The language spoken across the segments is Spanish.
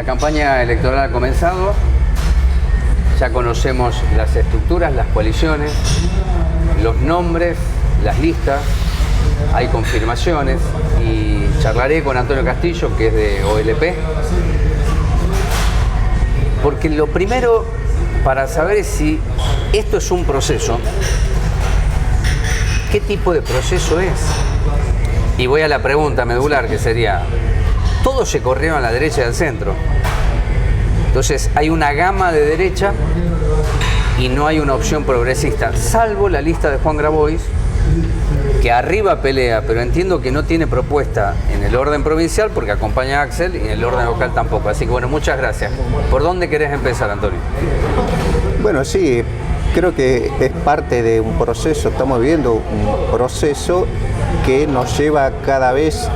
La campaña electoral ha comenzado, ya conocemos las estructuras, las coaliciones, los nombres, las listas, hay confirmaciones y charlaré con Antonio Castillo, que es de OLP, porque lo primero para saber es si esto es un proceso, ¿qué tipo de proceso es? Y voy a la pregunta medular, que sería, todos se corrieron a la derecha y al centro. Entonces hay una gama de derecha y no hay una opción progresista, salvo la lista de Juan Grabois, que arriba pelea, pero entiendo que no tiene propuesta en el orden provincial porque acompaña a Axel y en el orden local tampoco. Así que bueno, muchas gracias. ¿Por dónde querés empezar, Antonio? Bueno, sí, creo que es parte de un proceso, estamos viviendo un proceso que nos lleva cada vez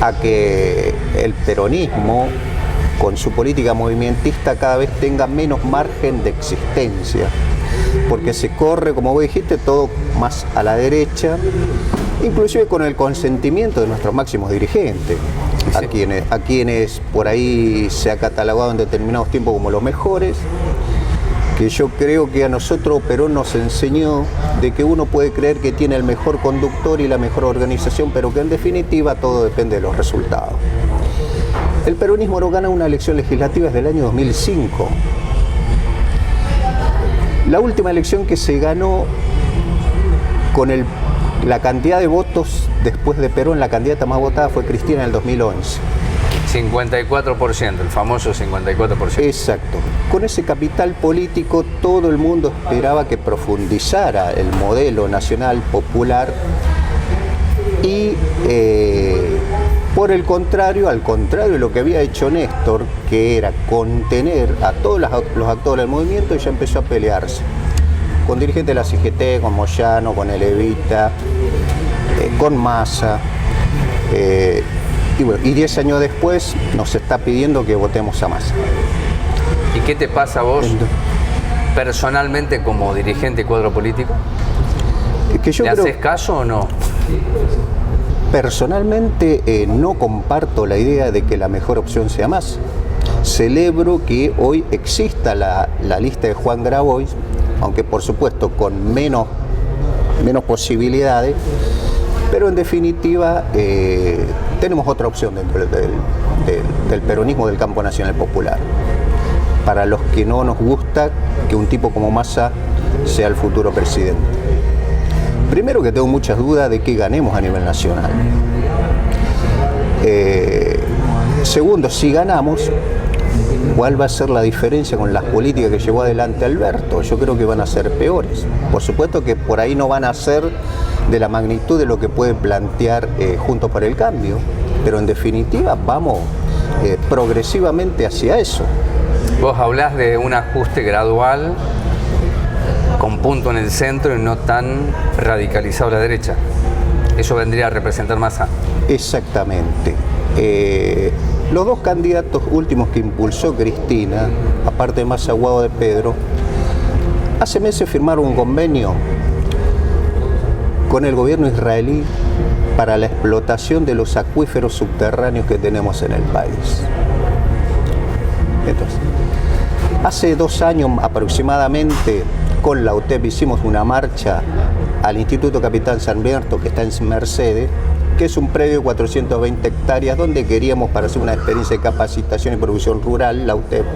a que el peronismo, con su política movimentista, cada vez tenga menos margen de existencia, porque se corre, como vos dijiste, todo más a la derecha, inclusive con el consentimiento de nuestros máximos dirigentes, sí, a quienes por ahí se ha catalogado en determinados tiempos como los mejores, que yo creo que a nosotros Perón nos enseñó de que uno puede creer que tiene el mejor conductor y la mejor organización, pero que en definitiva todo depende de los resultados. El peronismo no gana una elección legislativa desde el año 2005. La última elección que se ganó con la cantidad de votos después de Perón, la candidata más votada fue Cristina en el 2011. 54%, el famoso 54%. Exacto. Con ese capital político todo el mundo esperaba que profundizara el modelo nacional popular y por el contrario, al contrario de lo que había hecho Néstor, que era contener a todos los actores del movimiento, ella empezó a pelearse con dirigentes de la CGT, con Moyano, con El Evita, con Massa, y bueno, y 10 años después nos está pidiendo que votemos a Massa. ¿Y qué te pasa a vos personalmente como dirigente y cuadro político? Que yo ¿Le haces caso o no? Personalmente no comparto la idea de que la mejor opción sea Massa. Celebro que hoy exista la lista de Juan Grabois, aunque por supuesto con menos posibilidades, pero en definitiva tenemos otra opción dentro del peronismo del campo nacional popular. Para los que no nos gusta que un tipo como Massa sea el futuro presidente. Primero, que tengo muchas dudas de que ganemos a nivel nacional. Segundo, si ganamos, ¿cuál va a ser la diferencia con las políticas que llevó adelante Alberto? Yo creo que van a ser peores. Por supuesto que por ahí no van a ser de la magnitud de lo que puede plantear Juntos por el Cambio, pero en definitiva vamos progresivamente hacia eso. Vos hablás de un ajuste gradual con punto en el centro y no tan radicalizado a la derecha. Eso vendría a representar Massa. Exactamente. Los dos candidatos últimos que impulsó Cristina, aparte de Massa, Guado de Pedro, hace meses firmaron un convenio con el gobierno israelí para la explotación de los acuíferos subterráneos que tenemos en el país. Entonces, hace 2 años aproximadamente, con la UTEP hicimos una marcha al Instituto Capitán Sarmiento, que está en Mercedes, que es un predio de 420 hectáreas, donde queríamos para hacer una experiencia de capacitación y producción rural, la UTEP.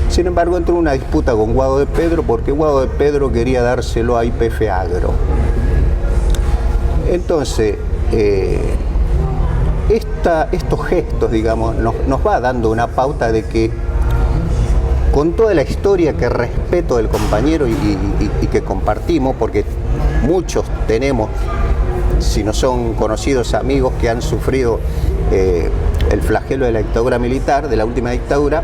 Sin embargo, entró una disputa con Guado de Pedro, porque Guado de Pedro quería dárselo a YPF Agro. Entonces, estos gestos, digamos, nos va dando una pauta de que, con toda la historia que respeto del compañero y que compartimos, porque muchos tenemos, si no son conocidos, amigos que han sufrido el flagelo de la dictadura militar, de la última dictadura,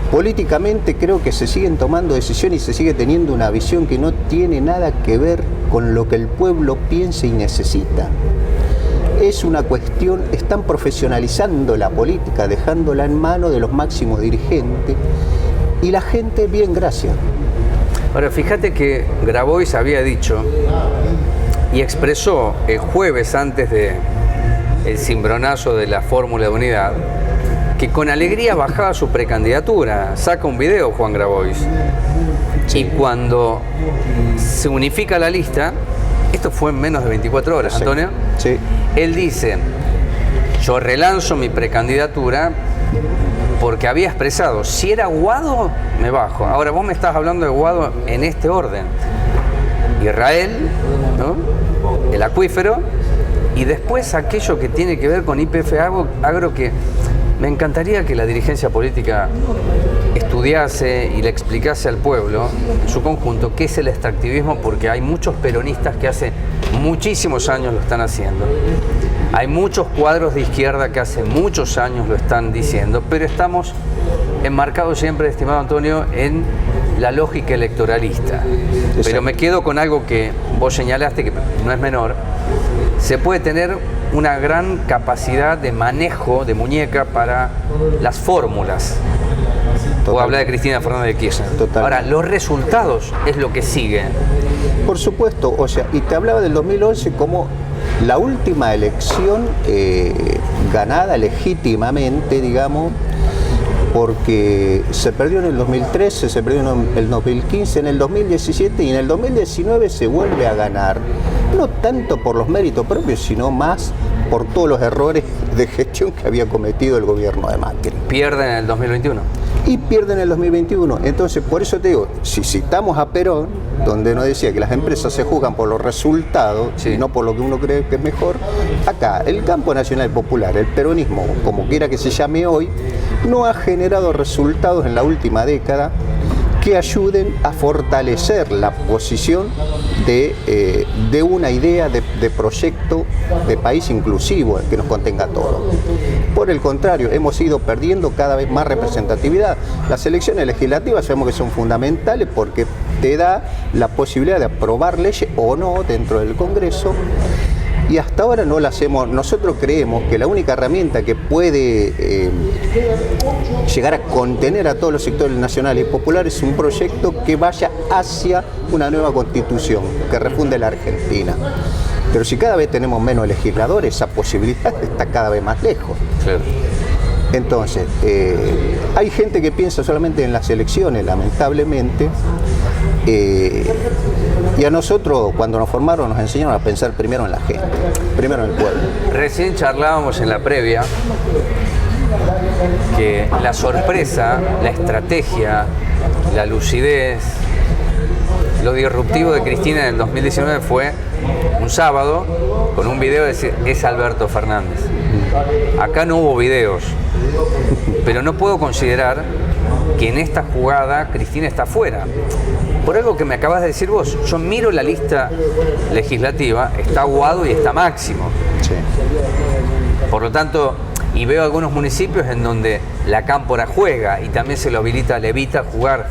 políticamente creo que se siguen tomando decisiones y se sigue teniendo una visión que no tiene nada que ver con lo que el pueblo piensa y necesita. Es una cuestión, están profesionalizando la política, dejándola en manos de los máximos dirigentes, y la gente, bien, gracias. Ahora, fíjate que Grabois había dicho y expresó el jueves antes de el cimbronazo de la fórmula de unidad, que con alegría bajaba su precandidatura. Saca un video Juan Grabois. Sí. Y cuando se unifica la lista, esto fue en menos de 24 horas, sí. Antonio. Sí. Él dice, yo relanzo mi precandidatura porque había expresado, si era Guado, me bajo. Ahora vos me estás hablando de Guado en este orden. Israel, ¿no? El acuífero, y después aquello que tiene que ver con YPF Agro, que me encantaría que la dirigencia política estudiase y le explicase al pueblo en su conjunto qué es el extractivismo, porque hay muchos peronistas que hace muchísimos años lo están haciendo. Hay muchos cuadros de izquierda que hace muchos años lo están diciendo, pero estamos enmarcados siempre, estimado Antonio, en la lógica electoralista. Exacto. Pero me quedo con algo que vos señalaste, que no es menor. Se puede tener una gran capacidad de manejo de muñeca para las fórmulas. Vos hablás de Cristina Fernández de Kirchner. Total. Ahora, los resultados es lo que sigue. Por supuesto, o sea, y te hablaba del 2011 como la última elección ganada legítimamente, digamos, porque se perdió en el 2013, se perdió en el 2015, en el 2017 y en el 2019 se vuelve a ganar. No tanto por los méritos propios, sino más por todos los errores de gestión que había cometido el gobierno de Macri. Pierden en el 2021. Y pierden en el 2021. Entonces, por eso te digo, si citamos a Perón, donde nos decía que las empresas se juzgan por los resultados, sí, y no por lo que uno cree que es mejor, acá el campo nacional popular, el peronismo, como quiera que se llame hoy, no ha generado resultados en la última década que ayuden a fortalecer la posición de una idea de proyecto de país inclusivo, que nos contenga todo. Por el contrario, hemos ido perdiendo cada vez más representatividad. Las elecciones legislativas sabemos que son fundamentales porque te da la posibilidad de aprobar leyes o no dentro del Congreso, y hasta ahora no la hacemos. Nosotros creemos que la única herramienta que puede llegar a contener a todos los sectores nacionales y populares es un proyecto que vaya hacia una nueva constitución que refunde la Argentina. Pero si cada vez tenemos menos legisladores, esa posibilidad está cada vez más lejos. Claro. Entonces, hay gente que piensa solamente en las elecciones, lamentablemente, y a nosotros, cuando nos formaron, nos enseñaron a pensar primero en la gente, primero en el pueblo. Recién charlábamos en la previa que la sorpresa, la estrategia, la lucidez, lo disruptivo de Cristina en el 2019 fue un sábado con un video de decir, es Alberto Fernández. Acá no hubo videos, pero no puedo considerar que en esta jugada Cristina está fuera. Por algo que me acabas de decir vos, yo miro la lista legislativa, está Guado y está Máximo. Sí. Por lo tanto, y veo algunos municipios en donde la Cámpora juega y también se lo habilita a Levita a jugar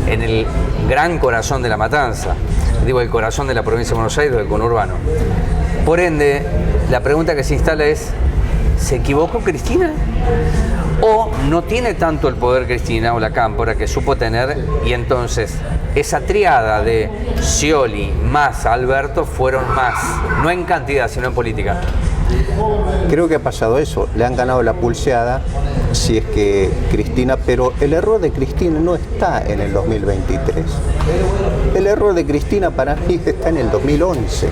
en el gran corazón de La Matanza, digo el corazón de la provincia de Buenos Aires, del conurbano. Por ende, la pregunta que se instala es, ¿se equivocó Cristina? ¿O no tiene tanto el poder Cristina o la Cámpora que supo tener, y entonces esa triada de Scioli más Alberto fueron más, no en cantidad sino en política? Creo que ha pasado eso, le han ganado la pulseada, si es que Cristina, pero el error de Cristina no está en el 2023. El error de Cristina para mí está en el 2011.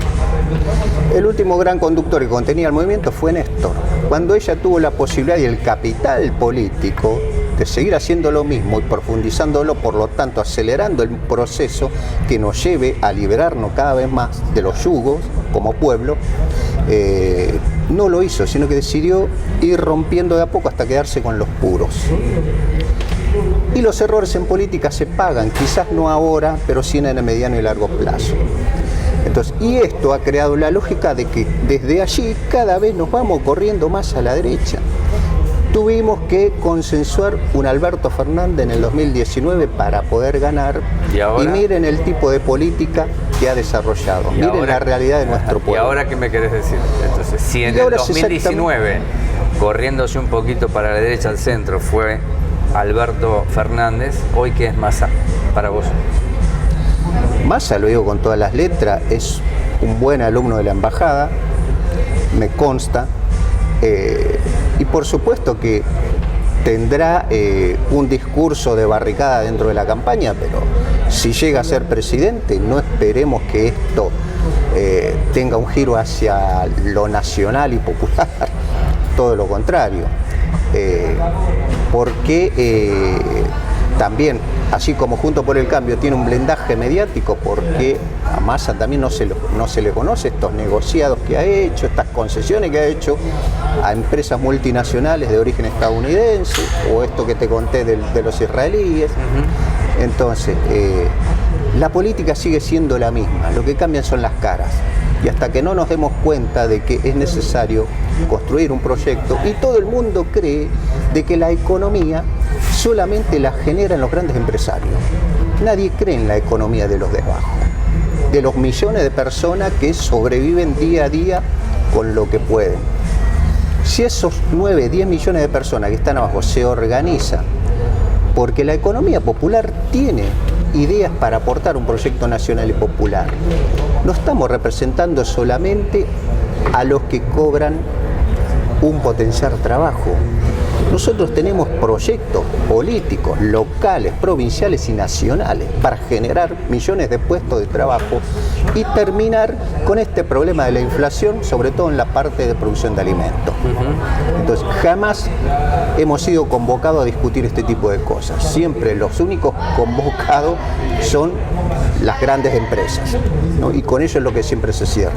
El último gran conductor que contenía el movimiento fue Néstor. Cuando ella tuvo la posibilidad y el capital político de seguir haciendo lo mismo y profundizándolo, por lo tanto acelerando el proceso que nos lleve a liberarnos cada vez más de los yugos como pueblo, no lo hizo, sino que decidió ir rompiendo de a poco hasta quedarse con los puros. Y los errores en política se pagan, quizás no ahora, pero sí en el mediano y largo plazo. Entonces, y esto ha creado la lógica de que desde allí cada vez nos vamos corriendo más a la derecha. Tuvimos que consensuar un Alberto Fernández en el 2019 para poder ganar. Y miren el tipo de política que ha desarrollado. Miren ahora, la realidad de nuestro pueblo. ¿Y ahora qué me querés decir? Entonces, si en el 2019, corriéndose un poquito para la derecha al centro, fue Alberto Fernández, ¿hoy qué es Massa para vos? Massa, lo digo con todas las letras, es un buen alumno de la embajada, me consta. Y por supuesto que tendrá un discurso de barricada dentro de la campaña, pero si llega a ser presidente, no esperemos que esto tenga un giro hacia lo nacional y popular, todo lo contrario. Porque también, así como Juntos por el Cambio tiene un blindaje mediático, porque a Massa también no se le conoce estos negociados que ha hecho, estas concesiones que ha hecho a empresas multinacionales de origen estadounidense, o esto que te conté de los israelíes. Entonces, la política sigue siendo la misma, lo que cambian son las caras. Y hasta que no nos demos cuenta de que es necesario construir un proyecto, y todo el mundo cree de que la economía solamente la generan los grandes empresarios. Nadie cree en la economía de los de abajo, de los millones de personas que sobreviven día a día con lo que pueden. Si esos 9, 10 millones de personas que están abajo se organizan, porque la economía popular tiene ideas para aportar un proyecto nacional y popular. No estamos representando solamente a los que cobran un potenciar trabajo. Nosotros tenemos proyectos políticos, locales, provinciales y nacionales para generar millones de puestos de trabajo y terminar con este problema de la inflación, sobre todo en la parte de producción de alimentos. Entonces, jamás hemos sido convocados a discutir este tipo de cosas. Siempre los únicos convocados son las grandes empresas, ¿no? Y con ello es lo que siempre se cierra.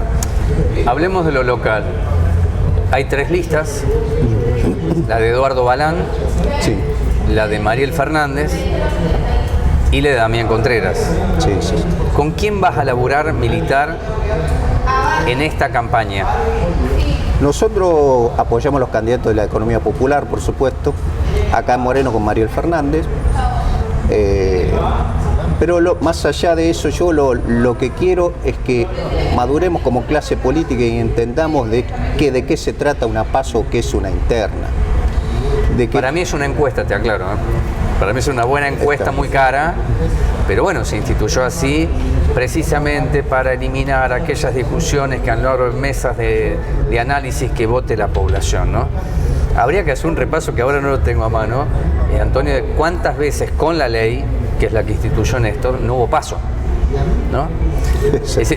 Hablemos de lo local. Hay 3 listas, la de Eduardo Balán, Sí. la de Mariel Fernández y la de Damián Contreras. Sí, sí. ¿Con quién vas a laburar, militar, en esta campaña? Nosotros apoyamos los candidatos de la economía popular, por supuesto, acá en Moreno con Mariel Fernández. Pero más allá de eso, yo lo que quiero es que maduremos como clase política y entendamos de qué se trata una PASO o qué es una interna. Para mí es una encuesta, te aclaro, ¿eh? Para mí es una buena encuesta, muy cara, pero bueno, se instituyó así precisamente para eliminar aquellas discusiones que han logrado mesas de análisis que vote la población, ¿no? Habría que hacer un repaso que ahora no lo tengo a mano, Antonio, de cuántas veces con la ley, que es la que instituyó Néstor, no hubo paso, ¿no?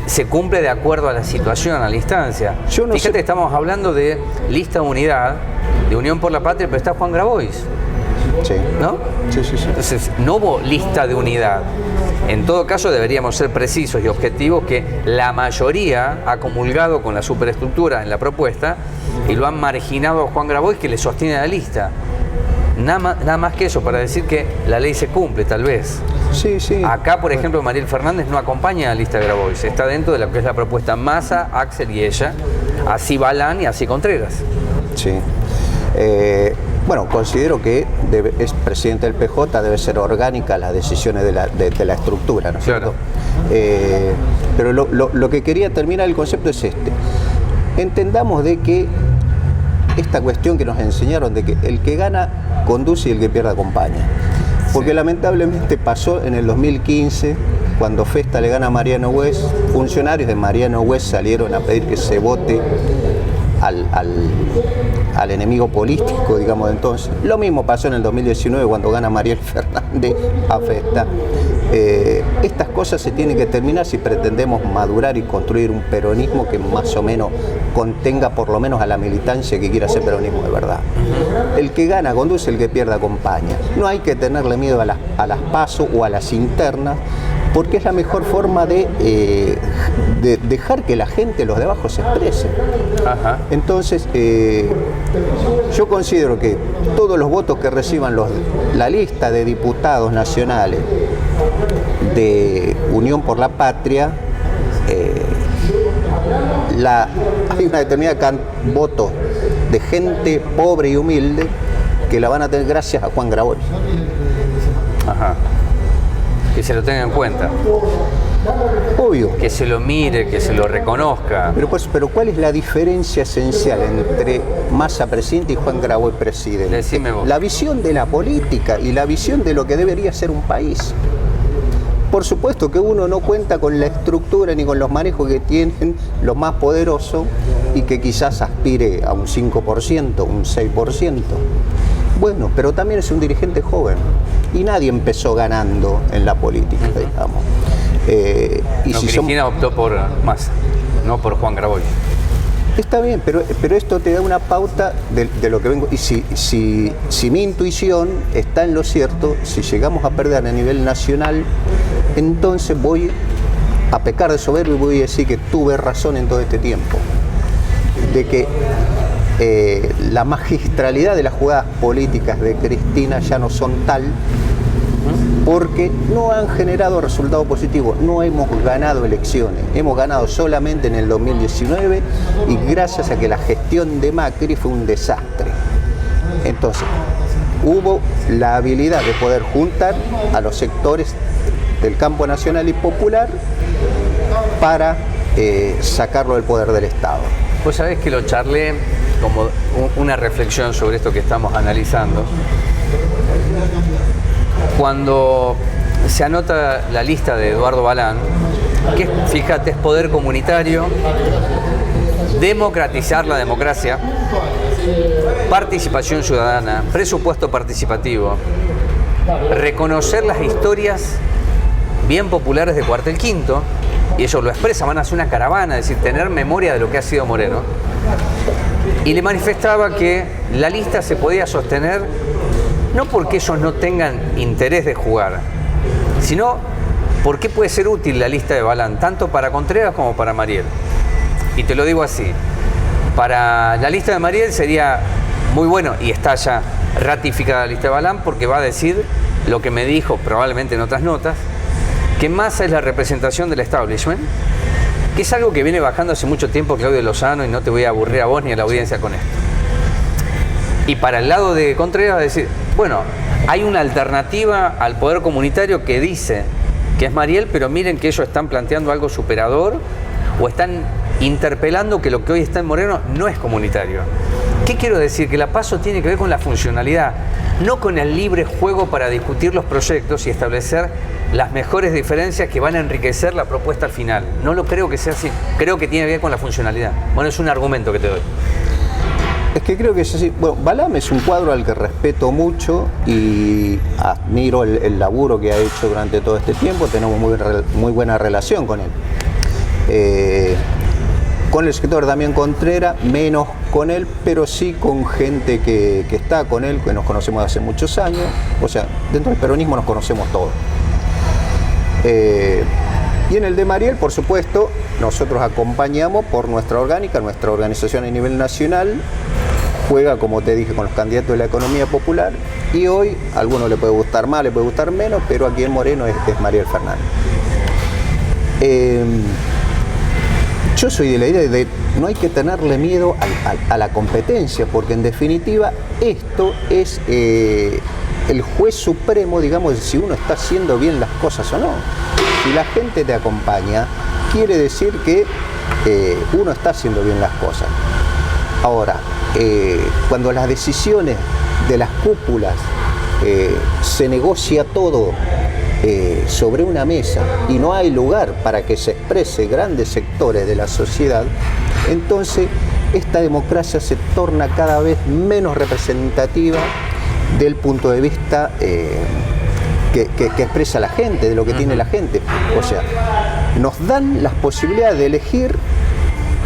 Se cumple de acuerdo a la situación, a la instancia. Fíjate, estamos hablando de lista de unidad, de Unión por la Patria, pero está Juan Grabois. Sí. ¿No? Sí, sí, sí. Entonces, no hubo lista de unidad. En todo caso, deberíamos ser precisos y objetivos que la mayoría ha comulgado con la superestructura en la propuesta y lo han marginado a Juan Grabois, que le sostiene la lista. Nada más que eso, para decir que la ley se cumple, tal vez. Sí, sí. Acá, por ejemplo, Mariel Fernández no acompaña a la lista de Grabois, está dentro de lo que es la propuesta Massa, Axel y ella, así Balán y así Contreras. Sí. Bueno, considero que es presidente del PJ, debe ser orgánica las decisiones de la estructura, ¿no es cierto? Claro. Pero lo que quería terminar el concepto es este. Entendamos de que esta cuestión que nos enseñaron de que el que gana conduce y el que pierde acompaña. Porque lamentablemente pasó en el 2015, cuando Festa le gana a Mariano West, funcionarios de Mariano West salieron a pedir que se vote al enemigo político, digamos, de entonces. Lo mismo pasó en el 2019 cuando gana Mariel Fernández a Festa. Estas cosas se tienen que terminar si pretendemos madurar y construir un peronismo que más o menos contenga por lo menos a la militancia que quiera hacer peronismo de verdad. El que gana conduce, el que pierde acompaña. No hay que tenerle miedo a las PASO o a las internas, porque es la mejor forma de dejar que la gente, los de abajo, se expresen. Ajá. Entonces, yo considero que todos los votos que reciban la lista de diputados nacionales de Unión por la Patria, hay una determinada votos de gente pobre y humilde que la van a tener gracias a Juan Grabois. Ajá. Que se lo tenga en cuenta. Obvio. Que se lo mire, que se lo reconozca. Pero ¿cuál es la diferencia esencial entre Massa presidente y Juan Grabois presidente? Decime vos. La visión de la política y la visión de lo que debería ser un país. Por supuesto que uno no cuenta con la estructura ni con los manejos que tienen los más poderosos y que quizás aspire a un 5%, un 6%. Bueno, pero también es un dirigente joven y nadie empezó ganando en la política, digamos. Y no, si Cristina optó por Massa, no por Juan Grabois. Está bien, pero esto te da una pauta de lo que vengo. Y si mi intuición está en lo cierto, si llegamos a perder a nivel nacional, entonces voy a pecar de soberbio y voy a decir que tuve razón en todo este tiempo. De que la magistralidad de las jugadas políticas de Cristina ya no son tal, porque no han generado resultados positivos, no hemos ganado elecciones, hemos ganado solamente en el 2019 y gracias a que la gestión de Macri fue un desastre. Entonces, hubo la habilidad de poder juntar a los sectores del campo nacional y popular para sacarlo del poder del Estado. Vos sabés que lo charlé como una reflexión sobre esto que estamos analizando. Cuando se anota la lista de Eduardo Balán, que fíjate, es poder comunitario, democratizar la democracia, participación ciudadana, presupuesto participativo, reconocer las historias bien populares de Cuartel Quinto, y ellos lo expresan, van a hacer una caravana, es decir, tener memoria de lo que ha sido Moreno. Y le manifestaba que la lista se podía sostener no porque ellos no tengan interés de jugar, sino porque puede ser útil la lista de Balán, tanto para Contreras como para Mariel. Y te lo digo así, para la lista de Mariel sería muy bueno, y está ya ratificada la lista de Balán, porque va a decir lo que me dijo probablemente en otras notas, que Massa es la representación del establishment, que es algo que viene bajando hace mucho tiempo Claudio Lozano, y no te voy a aburrir a vos ni a la audiencia con esto. Y para el lado de Contreras decir, bueno, hay una alternativa al poder comunitario que dice que es Mariel, pero miren que ellos están planteando algo superador o están interpelando que lo que hoy está en Moreno no es comunitario. ¿Qué quiero decir? Que la PASO tiene que ver con la funcionalidad, no con el libre juego para discutir los proyectos y establecer las mejores diferencias que van a enriquecer la propuesta al final. No lo creo que sea así, creo que tiene que ver con la funcionalidad. Bueno, es un argumento que te doy. Es que creo que es así. Bueno, Balán es un cuadro al que respeto mucho y admiro el laburo que ha hecho durante todo este tiempo. Tenemos muy buena relación con él. Con el escritor Damián Contreras, menos con él, pero sí con gente que está con él, que nos conocemos hace muchos años. O sea, dentro del peronismo nos conocemos todos. Y en el de Mariel, por supuesto, nosotros acompañamos por nuestra orgánica, nuestra organización a nivel nacional, juega, como te dije, con los candidatos de la economía popular, y hoy a algunos le puede gustar más, le puede gustar menos, pero aquí en Moreno es Mariel Fernández. Yo soy de la idea de no hay que tenerle miedo a la competencia, porque en definitiva esto es el juez supremo, digamos, de si uno está haciendo bien las cosas o no. Si la gente te acompaña, quiere decir que uno está haciendo bien las cosas. Ahora, cuando las decisiones de las cúpulas se negocia todo sobre una mesa y no hay lugar para que se exprese grandes sectores de la sociedad, entonces esta democracia se torna cada vez menos representativa del punto de vista que expresa la gente, de lo que tiene la gente. O sea, nos dan las posibilidades de elegir,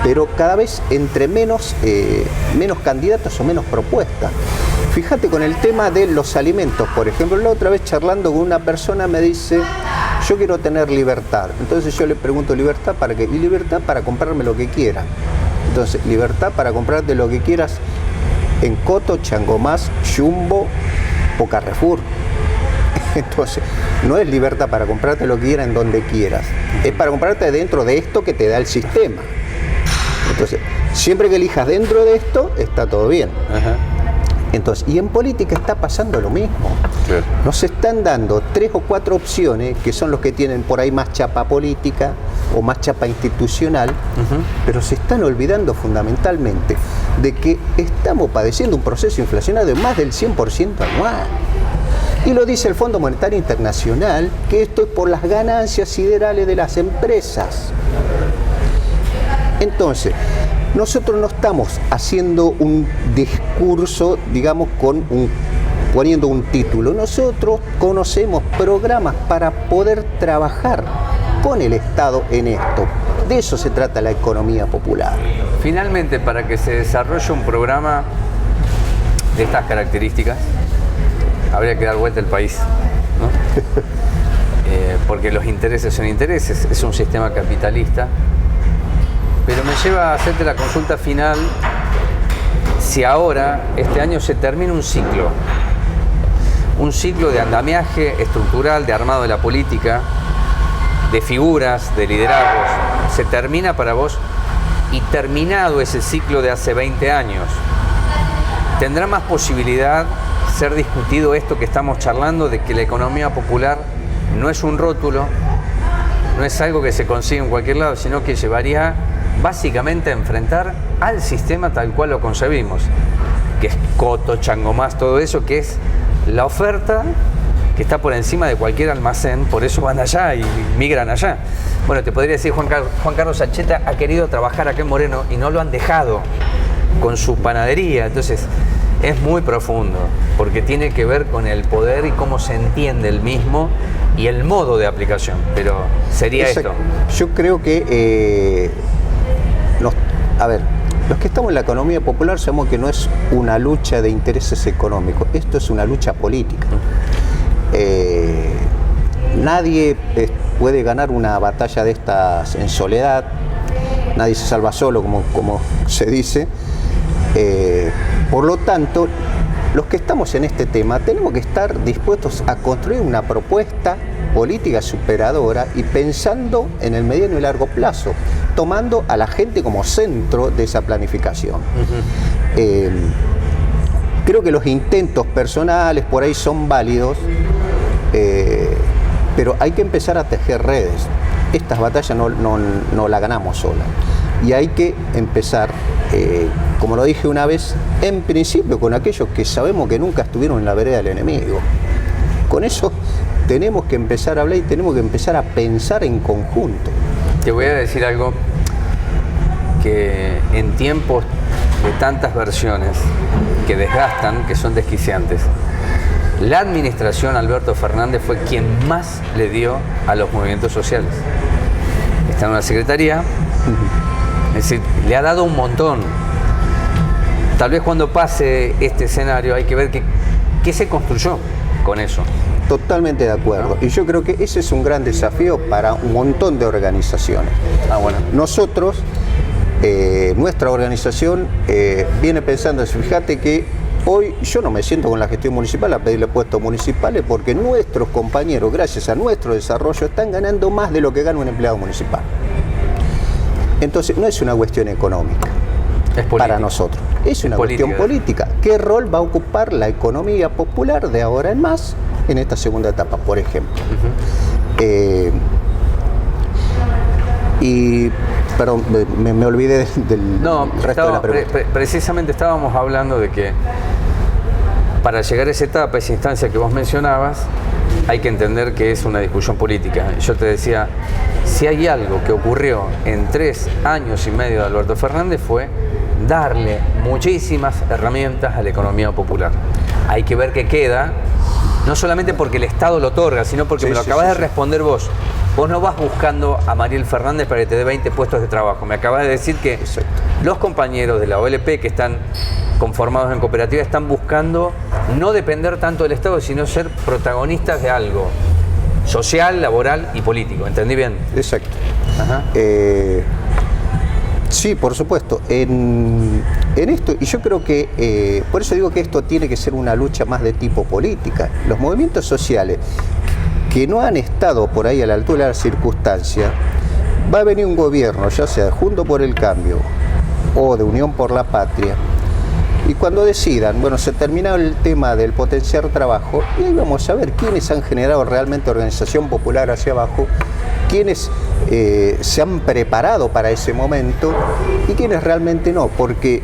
pero cada vez entre menos candidatos o menos propuestas. Fíjate con el tema de los alimentos, por ejemplo, la otra vez charlando con una persona me dice, yo quiero tener libertad. Entonces yo le pregunto, ¿libertad para qué? Y libertad para comprarme lo que quiera. Entonces, libertad para comprarte lo que quieras en Coto, Changomás, Jumbo o Carrefour. Entonces, no es libertad para comprarte lo que quieras en donde quieras. Es para comprarte dentro de esto que te da el sistema. Entonces, siempre que elijas dentro de esto, está todo bien. Ajá. Entonces, y en política está pasando lo mismo. Claro. Nos están dando 3 o 4 opciones que son los que tienen por ahí más chapa política o más chapa institucional, pero se están olvidando fundamentalmente de que estamos padeciendo un proceso inflacionario de más del 100% anual. Y lo dice el Fondo Monetario Internacional, que esto es por las ganancias siderales de las empresas. Entonces, nosotros no estamos haciendo un discurso, digamos, poniendo un título. Nosotros conocemos programas para poder trabajar con el Estado en esto. De eso se trata la economía popular. Finalmente, para que se desarrolle un programa de estas características, habría que dar vuelta al país, ¿no? Porque los intereses son intereses, es un sistema capitalista. Pero me lleva a hacerte la consulta final, si ahora, este año, se termina un ciclo de andamiaje estructural, de armado de la política, de figuras, de liderazgos, se termina para vos, y terminado ese ciclo de hace 20 años, ¿tendrá más posibilidad ser discutido esto que estamos charlando, de que la economía popular no es un rótulo, no es algo que se consigue en cualquier lado, sino que llevaría básicamente a enfrentar al sistema tal cual lo concebimos, que es coto, changomás, todo eso, que es la oferta que está por encima de cualquier almacén, por eso van allá y migran allá? Bueno, te podría decir, Juan Carlos Sacheta ha querido trabajar acá en Moreno y no lo han dejado con su panadería. Entonces es muy profundo, porque tiene que ver con el poder y cómo se entiende el mismo y el modo de aplicación, pero sería esto. Yo creo que los que estamos en la economía popular sabemos que no es una lucha de intereses económicos, esto es una lucha política. Nadie puede ganar una batalla de estas en soledad, nadie se salva solo, como se dice. Por lo tanto, los que estamos en este tema tenemos que estar dispuestos a construir una propuesta política superadora y pensando en el mediano y largo plazo, tomando a la gente como centro de esa planificación. Creo que los intentos personales por ahí son válidos, pero hay que empezar a tejer redes. Estas batallas no las ganamos solas. Y hay que empezar, como lo dije una vez, en principio con aquellos que sabemos que nunca estuvieron en la vereda del enemigo. Con eso tenemos que empezar a hablar y tenemos que empezar a pensar en conjunto. Te voy a decir algo que en tiempos de tantas versiones que desgastan, que son desquiciantes, la administración Alberto Fernández fue quien más le dio a los movimientos sociales. Está en una secretaría, es decir, le ha dado un montón. Tal vez cuando pase este escenario hay que ver qué se construyó con eso. Totalmente de acuerdo. Y yo creo que ese es un gran desafío para un montón de organizaciones. Bueno. Nosotros, nuestra organización viene pensando, fíjate que hoy yo no me siento con la gestión municipal a pedirle puestos municipales porque nuestros compañeros, gracias a nuestro desarrollo, están ganando más de lo que gana un empleado municipal. Entonces, no es una cuestión económica para nosotros, es una cuestión política. ¿Qué rol va a ocupar la economía popular de ahora en más en esta segunda etapa, por ejemplo? Perdón, me olvidé del resto de la pregunta. Precisamente estábamos hablando de que para llegar a esa etapa, esa instancia que vos mencionabas, hay que entender que es una discusión política. Yo te decía, si hay algo que ocurrió en 3 años y medio de Alberto Fernández fue darle muchísimas herramientas a la economía popular. Hay que ver qué queda, no solamente porque el Estado lo otorga, sino porque me lo acabas de responder vos. Vos no vas buscando a Mariel Fernández para que te dé 20 puestos de trabajo. Me acabas de decir que los compañeros de la OLP que están conformados en cooperativa están buscando no depender tanto del Estado, sino ser protagonistas de algo social, laboral y político. ¿Entendí bien? Exacto. Ajá. Sí, por supuesto. En esto, y yo creo que, por eso digo que esto tiene que ser una lucha más de tipo política. Los movimientos sociales que no han estado por ahí a la altura de la circunstancia, va a venir un gobierno, ya sea de Juntos por el Cambio o de Unión por la Patria, y cuando decidan, bueno, se terminó el tema del potenciar trabajo, y ahí vamos a ver quiénes han generado realmente organización popular hacia abajo, quiénes se han preparado para ese momento y quiénes realmente no, porque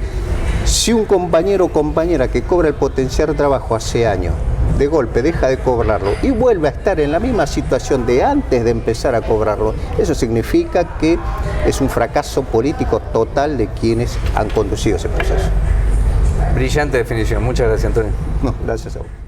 si un compañero o compañera que cobra el potenciar trabajo hace años de golpe deja de cobrarlo y vuelve a estar en la misma situación de antes de empezar a cobrarlo, eso significa que es un fracaso político total de quienes han conducido ese proceso. Brillante definición. Muchas gracias, Antonio. No, gracias a vos.